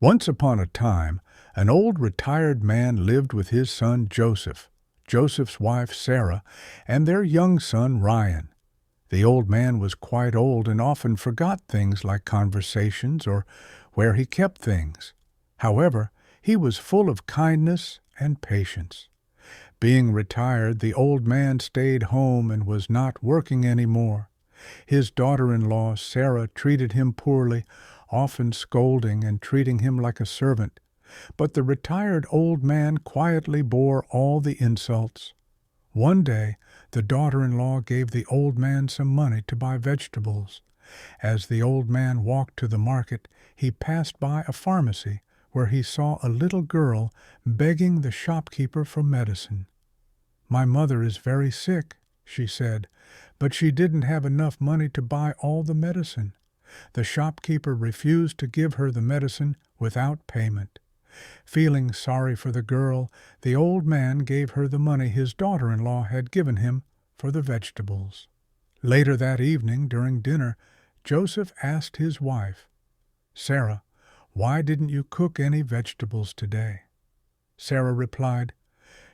Once upon a time, an old retired man lived with his son Joseph, Joseph's wife Sarah, and their young son Ryan. The old man was quite old and often forgot things like conversations or where he kept things. However, he was full of kindness and patience. Being retired, the old man stayed home and was not working any more. His daughter-in-law, Sarah, treated him poorly, often scolding and treating him like a servant. But the retired old man quietly bore all the insults. One day, the daughter-in-law gave the old man some money to buy vegetables. As the old man walked to the market, he passed by a pharmacy where he saw a little girl begging the shopkeeper for medicine. "My mother is very sick," she said, "but she didn't have enough money to buy all the medicine." The shopkeeper refused to give her the medicine without payment. Feeling sorry for the girl, the old man gave her the money his daughter-in-law had given him for the vegetables. Later that evening, during dinner, Joseph asked his wife, "Sarah, why didn't you cook any vegetables today?" Sarah replied,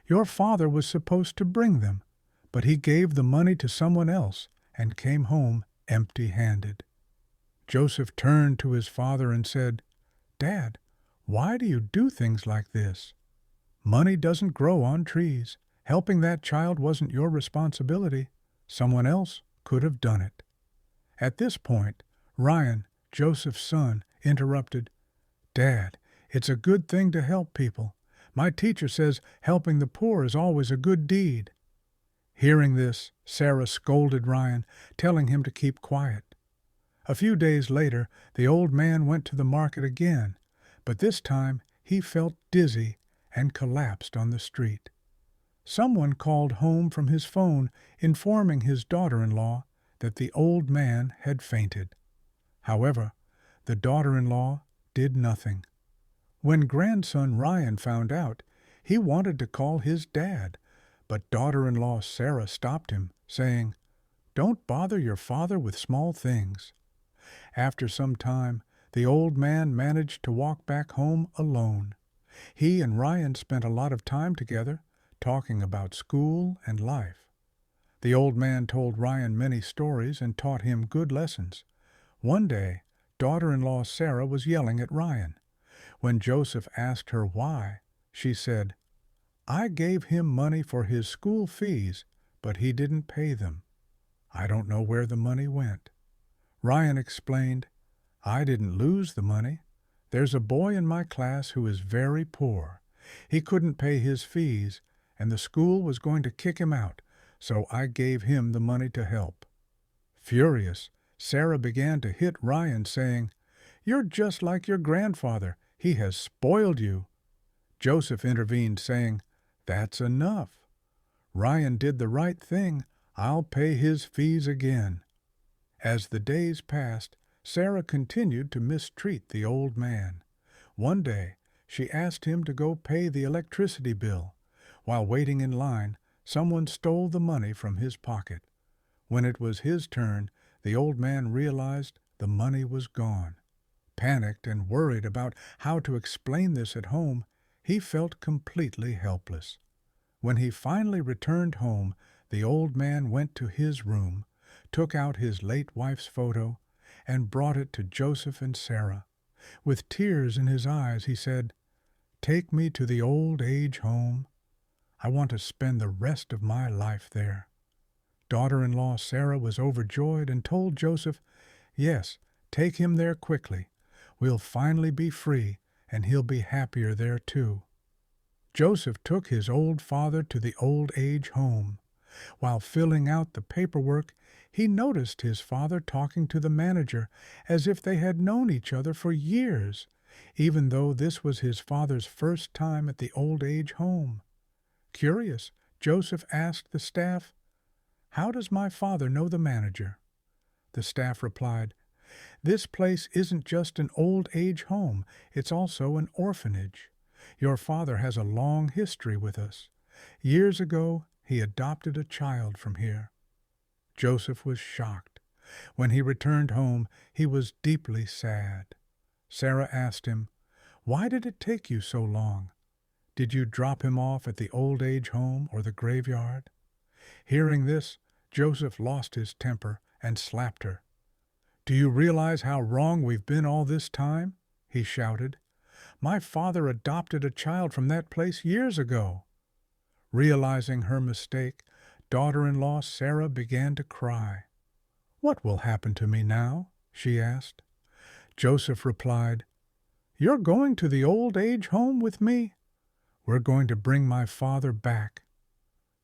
"Your father was supposed to bring them, but he gave the money to someone else and came home empty-handed." Joseph turned to his father and said, "Dad, why do you do things like this? Money doesn't grow on trees. Helping that child wasn't your responsibility. Someone else could have done it." At this point, Ryan, Joseph's son, interrupted, "Dad, it's a good thing to help people. My teacher says helping the poor is always a good deed." Hearing this, Sarah scolded Ryan, telling him to keep quiet. A few days later, the old man went to the market again, but this time he felt dizzy and collapsed on the street. Someone called home from his phone, informing his daughter-in-law that the old man had fainted. However, the daughter-in-law did nothing. When grandson Ryan found out, he wanted to call his dad, but daughter-in-law Sarah stopped him, saying, "Don't bother your father with small things." After some time, the old man managed to walk back home alone. He and Ryan spent a lot of time together, talking about school and life. The old man told Ryan many stories and taught him good lessons. One day, daughter-in-law Sarah was yelling at Ryan. When Joseph asked her why, she said, "I gave him money for his school fees, but he didn't pay them. I don't know where the money went." Ryan explained, "I didn't lose the money. There's a boy in my class who is very poor. He couldn't pay his fees, and the school was going to kick him out, so I gave him the money to help." Furious, Sarah began to hit Ryan, saying, "You're just like your grandfather. He has spoiled you." Joseph intervened, saying, "That's enough. Ryan did the right thing. I'll pay his fees again." As the days passed, Sarah continued to mistreat the old man. One day, she asked him to go pay the electricity bill. While waiting in line, someone stole the money from his pocket. When it was his turn, the old man realized the money was gone. Panicked and worried about how to explain this at home, he felt completely helpless. When he finally returned home, the old man went to his room, took out his late wife's photo, and brought it to Joseph and Sarah. With tears in his eyes, he said, "Take me to the old age home. I want to spend the rest of my life there." Daughter-in-law Sarah was overjoyed and told Joseph, "Yes, take him there quickly. We'll finally be free, and he'll be happier there too." Joseph took his old father to the old age home. While filling out the paperwork, he noticed his father talking to the manager as if they had known each other for years, even though this was his father's first time at the old age home. Curious, Joseph asked the staff, "How does my father know the manager?" The staff replied, "This place isn't just an old age home, it's also an orphanage. Your father has a long history with us. Years ago, he adopted a child from here." Joseph was shocked. When he returned home, he was deeply sad. Sarah asked him, Why did it take you so long? Did you drop him off at the old age home or the graveyard?" Hearing this, Joseph lost his temper and slapped her. "Do you realize how wrong we've been all this time?" he shouted. "My father adopted a child from that place years ago." Realizing her mistake, daughter-in-law Sarah began to cry. "What will happen to me now?" she asked. Joseph replied, "You're going to the old age home with me. We're going to bring my father back."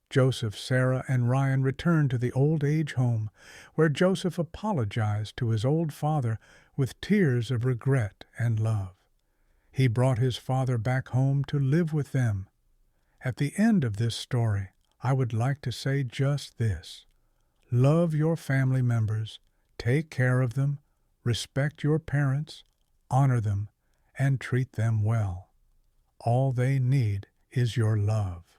Joseph, Sarah, and Ryan returned to the old age home, where Joseph apologized to his old father with tears of regret and love. He brought his father back home to live with them. At the end of this story, I would like to say just this: love your family members, take care of them, respect your parents, honor them, and treat them well. All they need is your love.